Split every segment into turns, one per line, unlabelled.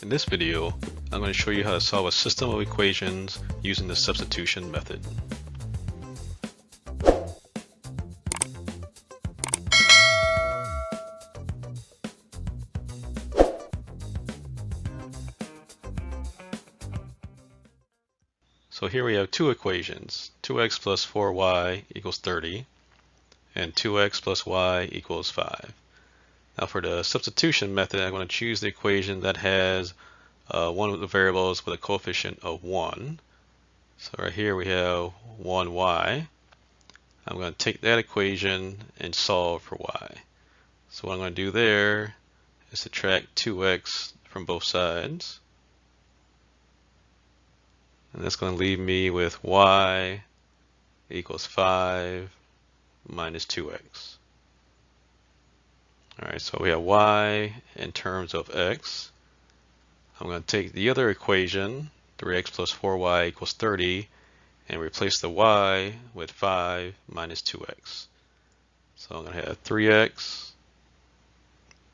In this video, I'm going to show you how to solve a system of equations using the substitution method. So here we have two equations, 2x plus 4y equals 30, and 2x plus y equals 5. Now for the substitution method, I'm going to choose the equation that has one of the variables with a coefficient of 1. So right here we have 1y. I'm going to take that equation and solve for y. So what I'm going to do there is subtract 2x from both sides. And that's going to leave me with y equals 5 minus 2x. Alright, so we have y in terms of x. I'm going to take the other equation, 3x plus 4y equals 30, and replace the y with 5 minus 2x. So I'm going to have 3x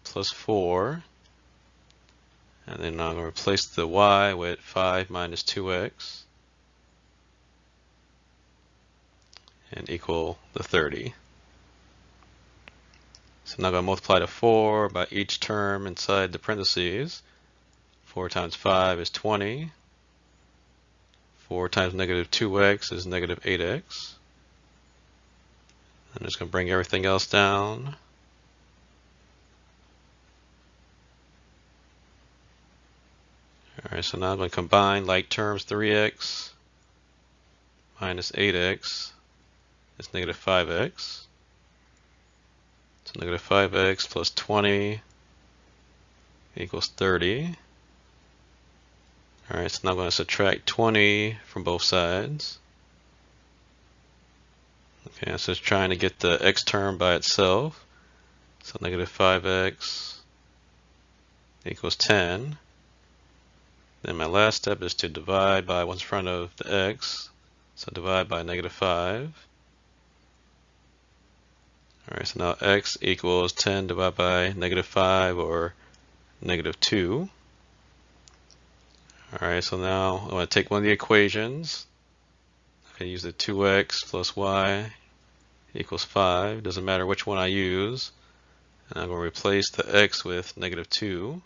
plus 4, and then I'm going to replace the y with 5 minus 2x, and equal the 30. So now I'm going to multiply the 4 by each term inside the parentheses. 4 times 5 is 20. 4 times negative 2x is negative 8x. I'm just going to bring everything else down. Alright, so now I'm going to combine like terms. 3x minus 8x is negative 5x. So negative 5x plus 20 equals 30. Alright, so now I'm going to subtract 20 from both sides. Okay, so it's trying to get the x term by itself. So negative 5x equals 10. Then my last step is to divide by what's in front of the x. So divide by negative 5. Alright, so now x equals 10 divided by negative 5, or negative 2. Alright, so now I'm going to take one of the equations. I can use the 2x plus y equals 5. Doesn't matter which one I use. And I'm going to replace the x with negative 2.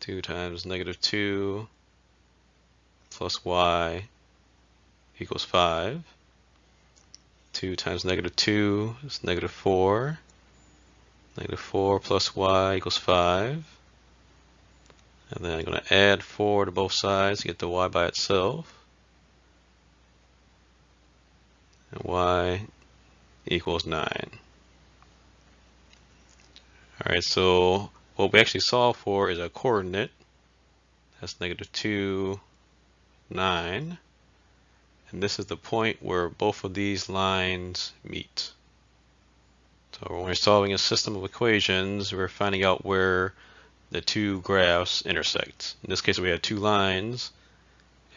2 times negative 2 plus y equals 5. 2 times negative 2 is negative 4. Negative 4 plus y equals 5. And then I'm going to add 4 to both sides to get the y by itself. And y equals 9. Alright, so what we actually solve for is a coordinate. That's negative 2, 9. And this is the point where both of these lines meet. So when we're solving a system of equations, we're finding out where the two graphs intersect. In this case, we have two lines,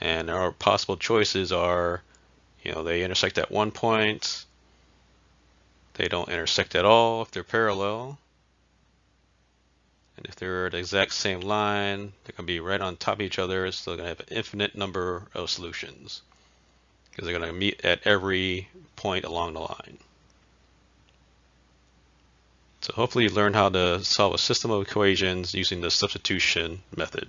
and our possible choices are, they intersect at one point, they don't intersect at all if they're parallel, and if they're the exact same line, they're going to be right on top of each other, so they're going to have an infinite number of solutions, because they're going to meet at every point along the line. So hopefully you learned how to solve a system of equations using the substitution method.